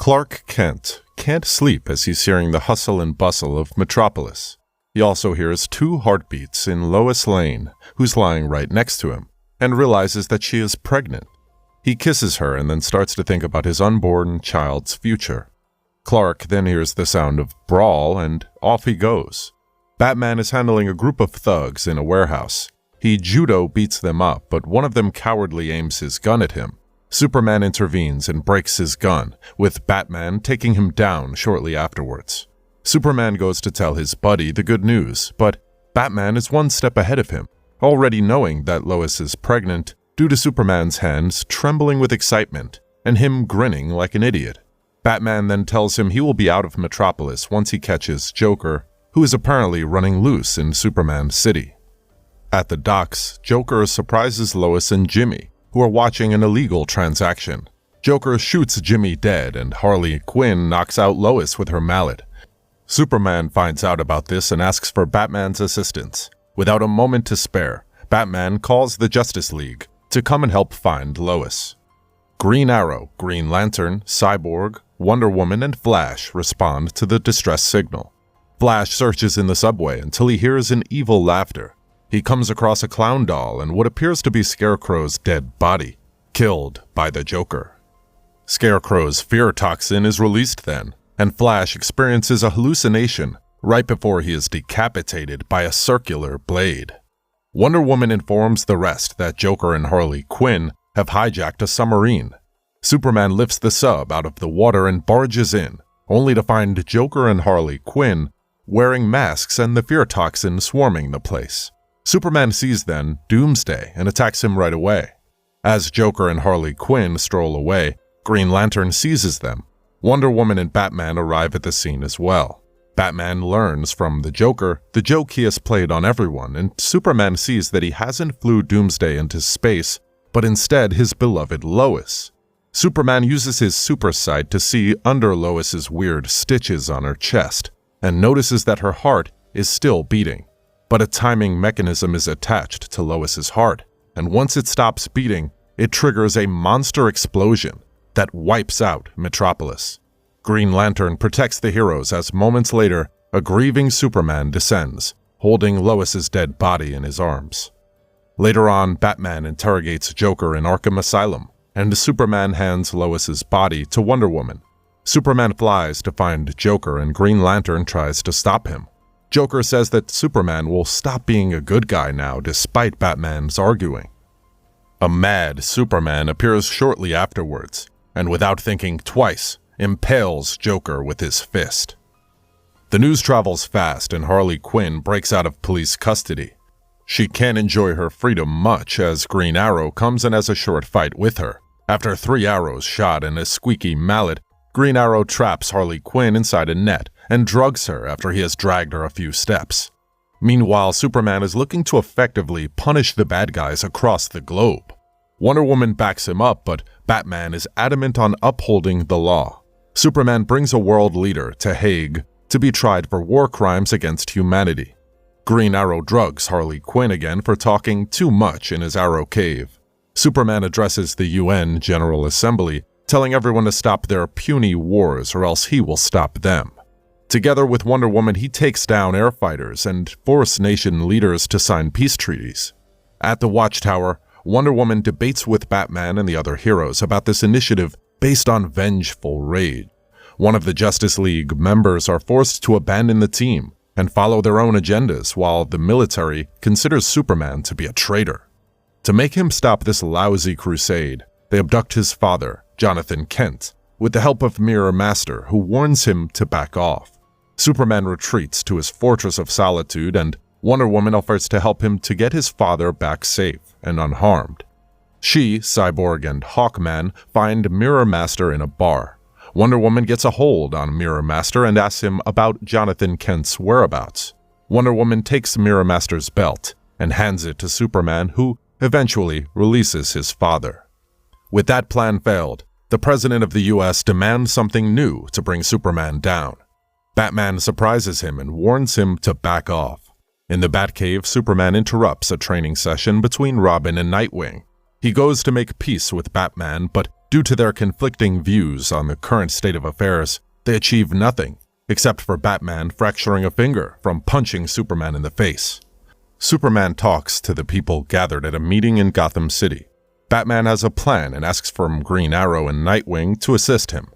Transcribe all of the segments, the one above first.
Clark Kent can't sleep as he's hearing the hustle and bustle of Metropolis. He also hears 2 heartbeats in Lois Lane, who's lying right next to him, and realizes that she is pregnant. He kisses her and then starts to think about his unborn child's future. Clark then hears the sound of brawl and off he goes. Batman is handling a group of thugs in a warehouse. He judo beats them up, but one of them cowardly aims his gun at him. Superman intervenes and breaks his gun, with Batman taking him down shortly afterwards. Superman goes to tell his buddy the good news, but Batman is 1 step ahead of him, already knowing that Lois is pregnant due to Superman's hands trembling with excitement and him grinning like an idiot. Batman then tells him he will be out of Metropolis once he catches Joker, who is apparently running loose in Superman City. At the docks, Joker surprises Lois and Jimmy, who are watching an illegal transaction. Joker shoots Jimmy dead and Harley Quinn knocks out Lois with her mallet. Superman finds out about this and asks for Batman's assistance. Without a moment to spare, Batman calls the Justice League to come and help find Lois. Green Arrow, Green Lantern, Cyborg, Wonder Woman, and Flash respond to the distress signal. Flash searches in the subway until he hears an evil laughter. He comes across a clown doll and what appears to be Scarecrow's dead body, killed by the Joker. Scarecrow's fear toxin is released then, and Flash experiences a hallucination right before he is decapitated by a circular blade. Wonder Woman informs the rest that Joker and Harley Quinn have hijacked a submarine. Superman lifts the sub out of the water and barges in, only to find Joker and Harley Quinn wearing masks and the fear toxin swarming the place. Superman sees then Doomsday and attacks him right away. As Joker and Harley Quinn stroll away, Green Lantern seizes them. Wonder Woman and Batman arrive at the scene as well. Batman learns from the Joker the joke he has played on everyone, and Superman sees that he hasn't flew Doomsday into space, but instead his beloved Lois. Superman uses his super sight to see under Lois's weird stitches on her chest, and notices that her heart is still beating. But a timing mechanism is attached to Lois's heart, and once it stops beating, it triggers a monster explosion that wipes out Metropolis. Green Lantern protects the heroes as moments later, a grieving Superman descends, holding Lois's dead body in his arms. Later on, Batman interrogates Joker in Arkham Asylum, and Superman hands Lois's body to Wonder Woman. Superman flies to find Joker and Green Lantern tries to stop him. Joker says that Superman will stop being a good guy now despite Batman's arguing. A mad Superman appears shortly afterwards, and without thinking twice, impales Joker with his fist. The news travels fast and Harley Quinn breaks out of police custody. She can't enjoy her freedom much as Green Arrow comes and has a short fight with her. After 3 arrows shot and a squeaky mallet, Green Arrow traps Harley Quinn inside a net and drugs her after he has dragged her a few steps. Meanwhile, Superman is looking to effectively punish the bad guys across the globe. Wonder Woman backs him up, but Batman is adamant on upholding the law. Superman brings a world leader to Hague to be tried for war crimes against humanity. Green Arrow drugs Harley Quinn again for talking too much in his Arrow Cave. Superman addresses the UN General Assembly, telling everyone to stop their puny wars or else he will stop them. Together with Wonder Woman, he takes down air fighters and forces nation leaders to sign peace treaties. At the Watchtower, Wonder Woman debates with Batman and the other heroes about this initiative based on vengeful rage. One of the Justice League members are forced to abandon the team and follow their own agendas while the military considers Superman to be a traitor. To make him stop this lousy crusade, they abduct his father, Jonathan Kent, with the help of Mirror Master, who warns him to back off. Superman retreats to his Fortress of Solitude and Wonder Woman offers to help him to get his father back safe and unharmed. She, Cyborg, and Hawkman find Mirror Master in a bar. Wonder Woman gets a hold on Mirror Master and asks him about Jonathan Kent's whereabouts. Wonder Woman takes Mirror Master's belt and hands it to Superman, who eventually releases his father. With that plan failed, the President of the US demands something new to bring Superman down. Batman surprises him and warns him to back off. In the Batcave, Superman interrupts a training session between Robin and Nightwing. He goes to make peace with Batman, but Due to their conflicting views on the current state of affairs, they achieve nothing, except for Batman fracturing a finger from punching Superman in the face. Superman talks to the people gathered at a meeting in Gotham City. Batman has a plan and asks from Green Arrow and Nightwing to assist him.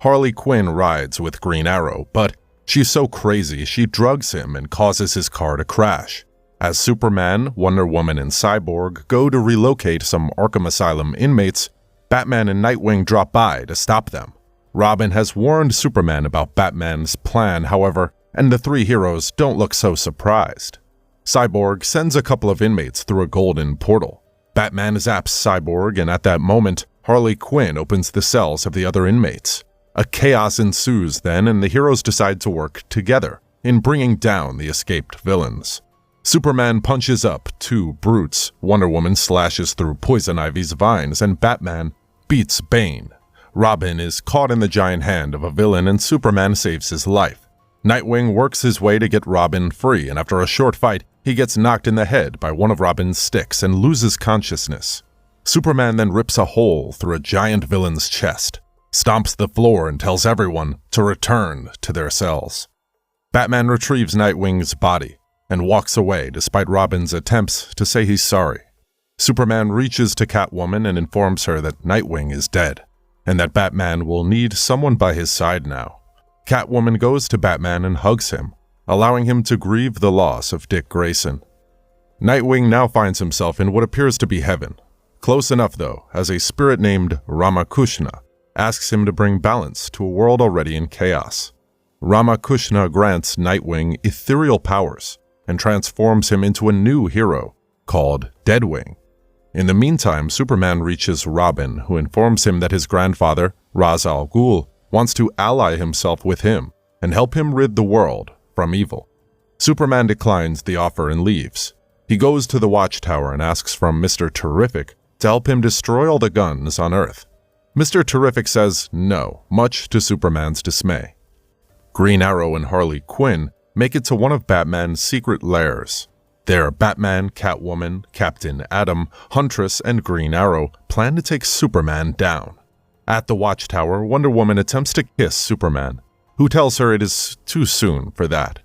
Harley Quinn rides with Green Arrow, but she's so crazy she drugs him and causes his car to crash. As Superman, Wonder Woman, and Cyborg go to relocate some Arkham Asylum inmates, Batman and Nightwing drop by to stop them. Robin has warned Superman about Batman's plan, however, and the three heroes don't look so surprised. Cyborg sends a couple of inmates through a golden portal. Batman zaps Cyborg, and at that moment, Harley Quinn opens the cells of the other inmates. A chaos ensues then, and the heroes decide to work together in bringing down the escaped villains. Superman punches up two brutes, Wonder Woman slashes through Poison Ivy's vines, and Batman beats Bane. Robin is caught in the giant hand of a villain, and Superman saves his life. Nightwing works his way to get Robin free, and after a short fight, he gets knocked in the head by one of Robin's sticks and loses consciousness. Superman then rips a hole through a giant villain's chest, stomps the floor, and tells everyone to return to their cells. Batman retrieves Nightwing's body and walks away despite Robin's attempts to say he's sorry. Superman reaches to Catwoman and informs her that Nightwing is dead, and that Batman will need someone by his side now. Catwoman goes to Batman and hugs him, allowing him to grieve the loss of Dick Grayson. Nightwing now finds himself in what appears to be heaven. Close enough, though, as a spirit named Ramakrishna asks him to bring balance to a world already in chaos. Ramakrishna grants Nightwing ethereal powers and transforms him into a new hero called Deadwing. In the meantime, Superman reaches Robin, who informs him that his grandfather, Ra's al Ghul, wants to ally himself with him and help him rid the world from evil. Superman declines the offer and leaves. He goes to the Watchtower and asks from Mr. Terrific to help him destroy all the guns on Earth. Mr. Terrific says no, much to Superman's dismay. Green Arrow and Harley Quinn make it to one of Batman's secret lairs. There, Batman, Catwoman, Captain Atom, Huntress, and Green Arrow plan to take Superman down. At the Watchtower, Wonder Woman attempts to kiss Superman, who tells her it is too soon for that.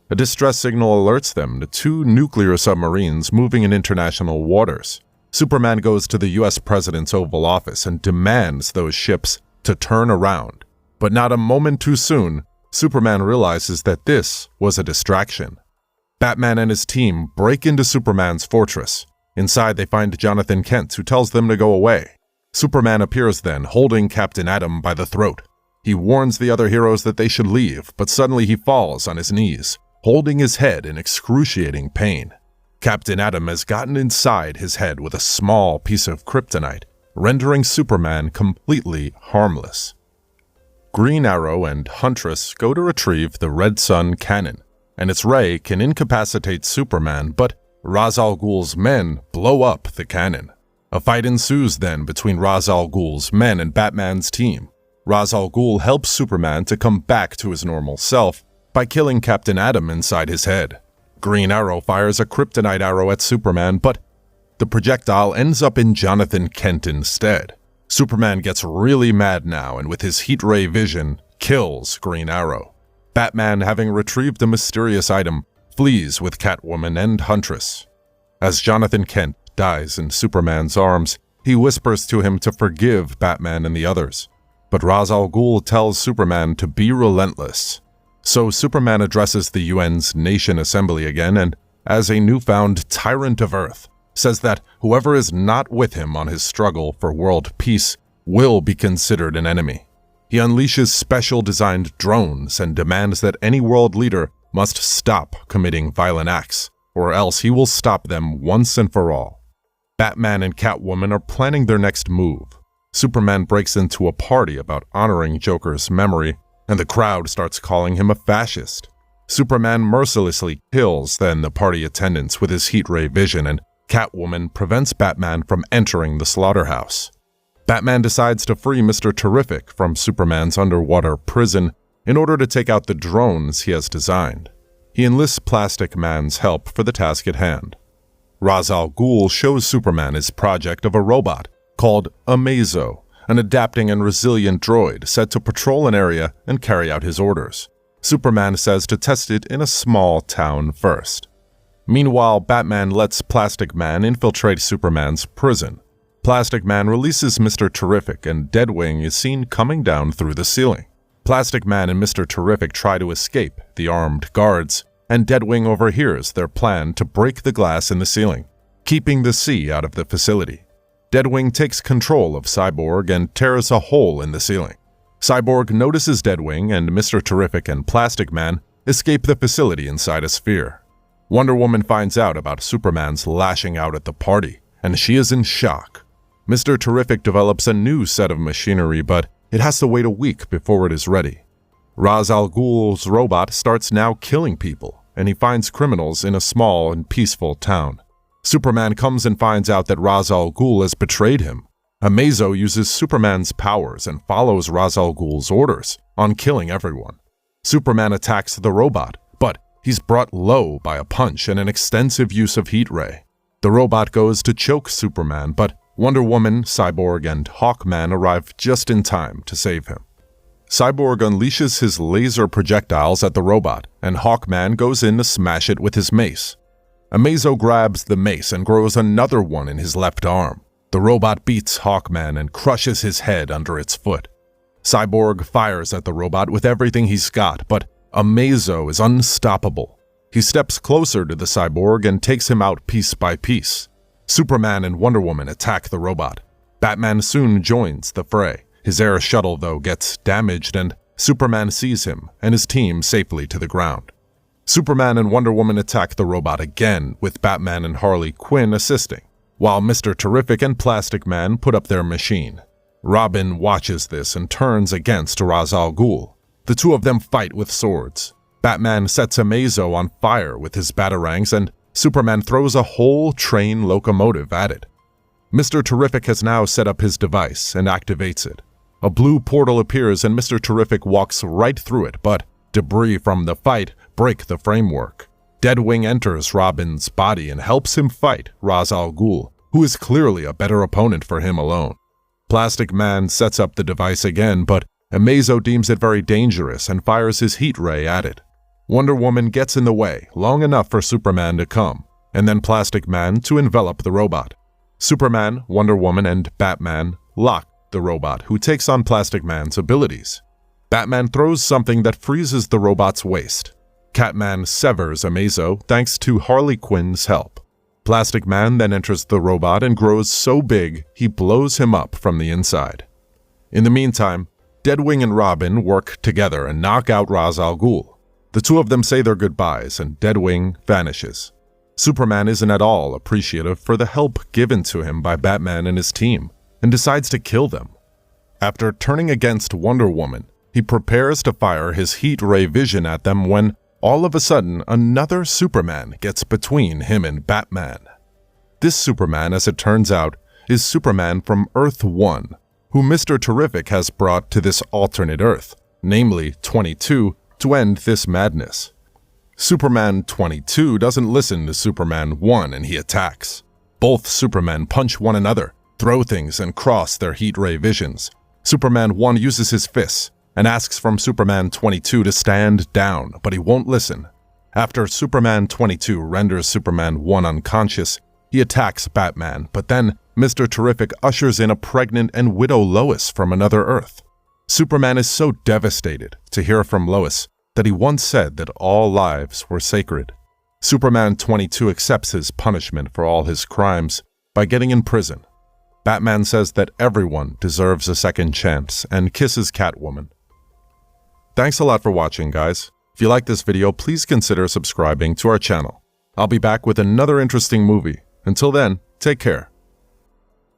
A distress signal alerts them to two nuclear submarines moving in international waters. Superman goes to the US President's Oval Office and demands those ships to turn around. But not a moment too soon, Superman realizes that this was a distraction. Batman and his team break into Superman's fortress. Inside, they find Jonathan Kent, who tells them to go away. Superman appears then, holding Captain Atom by the throat. He warns the other heroes that they should leave, but suddenly he falls on his knees, holding his head in excruciating pain. Captain Atom has gotten inside his head with a small piece of kryptonite, rendering Superman completely harmless. Green Arrow and Huntress go to retrieve the Red Sun cannon, and its ray can incapacitate Superman, but Ra's al Ghul's men blow up the cannon. A fight ensues then between Ra's al Ghul's men and Batman's team. Ra's al Ghul helps Superman to come back to his normal self by killing Captain Atom inside his head. Green Arrow fires a kryptonite arrow at Superman, but the projectile ends up in Jonathan Kent instead. Superman gets really mad now, and with his heat ray vision, kills Green Arrow. Batman, having retrieved the mysterious item, flees with Catwoman and Huntress. As Jonathan Kent dies in Superman's arms, he whispers to him to forgive Batman and the others. But Ra's al Ghul tells Superman to be relentless. So Superman addresses the UN's Nation Assembly again, and, as a newfound tyrant of Earth, says that whoever is not with him on his struggle for world peace will be considered an enemy. He unleashes special designed drones and demands that any world leader must stop committing violent acts, or else he will stop them once and for all. Batman and Catwoman are planning their next move. Superman breaks into a party about honoring Joker's memory, and the crowd starts calling him a fascist. Superman mercilessly kills then the party attendants with his heat ray vision, and Catwoman prevents Batman from entering the slaughterhouse. Batman decides to free Mr. Terrific from Superman's underwater prison in order to take out the drones he has designed. He enlists Plastic Man's help for the task at hand. Ra's al Ghul shows Superman his project of a robot called Amazo, an adapting and resilient droid set to patrol an area and carry out his orders. Superman says to test it in a small town first. Meanwhile, Batman lets Plastic Man infiltrate Superman's prison. Plastic Man releases Mr. Terrific, and Deadwing is seen coming down through the ceiling. Plastic Man and Mr. Terrific try to escape the armed guards, and Deadwing overhears their plan to break the glass in the ceiling, keeping the sea out of the facility. Deadwing takes control of Cyborg and tears a hole in the ceiling. Cyborg notices Deadwing, and Mr. Terrific and Plastic Man escape the facility inside a sphere. Wonder Woman finds out about Superman's lashing out at the party, and she is in shock. Mr. Terrific develops a new set of machinery, but it has to wait a week before it is ready. Ra's al Ghul's robot starts now killing people, and he finds criminals in a small and peaceful town. Superman comes and finds out that Ra's al Ghul has betrayed him. Amazo uses Superman's powers and follows Ra's al Ghul's orders on killing everyone. Superman attacks the robot, but he's brought low by a punch and an extensive use of heat ray. The robot goes to choke Superman, but Wonder Woman, Cyborg, and Hawkman arrive just in time to save him. Cyborg unleashes his laser projectiles at the robot, and Hawkman goes in to smash it with his mace. Amazo grabs the mace and grows another one in his left arm. The robot beats Hawkman and crushes his head under its foot. Cyborg fires at the robot with everything he's got, but Amazo is unstoppable. He steps closer to the cyborg and takes him out piece by piece. Superman and Wonder Woman attack the robot. Batman soon joins the fray. His air shuttle, though, gets damaged, and Superman sees him and his team safely to the ground. Superman and Wonder Woman attack the robot again, with Batman and Harley Quinn assisting, while Mr. Terrific and Plastic Man put up their machine. Robin watches this and turns against Ra's al Ghul. The two of them fight with swords. Batman sets Amazo on fire with his batarangs, and Superman throws a whole train locomotive at it. Mr. Terrific has now set up his device and activates it. A blue portal appears and Mr. Terrific walks right through it, but debris from the fight break the framework. Deadwing enters Robin's body and helps him fight Ra's al Ghul, who is clearly a better opponent for him alone. Plastic Man sets up the device again, but Amazo deems it very dangerous and fires his heat ray at it. Wonder Woman gets in the way long enough for Superman to come, and then Plastic Man to envelop the robot. Superman, Wonder Woman, and Batman lock the robot, who takes on Plastic Man's abilities. Batman throws something that freezes the robot's waist. Catman severs Amazo thanks to Harley Quinn's help. Plastic Man then enters the robot and grows so big he blows him up from the inside. In the meantime, Deadwing and Robin work together and knock out Ra's al Ghul. The two of them say their goodbyes and Deadwing vanishes. Superman isn't at all appreciative for the help given to him by Batman and his team and decides to kill them. After turning against Wonder Woman, he prepares to fire his heat ray vision at them when all of a sudden another Superman gets between him and Batman. This Superman, as it turns out, is Superman from Earth 1, who Mr. Terrific has brought to this alternate Earth, namely 22, to end this madness. Superman 22 doesn't listen to Superman 1 and he attacks. Both Supermen punch one another, throw things, and cross their heat ray visions. Superman 1 uses his fists and asks from Superman 22 to stand down, but he won't listen. After Superman 22 renders Superman 1 unconscious, he attacks Batman, but then Mr. Terrific ushers in a pregnant and widow Lois from another Earth. Superman is so devastated to hear from Lois that he once said that all lives were sacred. Superman 22 accepts his punishment for all his crimes by getting in prison. Batman says that everyone deserves a second chance and kisses Catwoman. Thanks a lot for watching, guys. If you like this video, please consider subscribing to our channel. I'll be back with another interesting movie. Until then, take care.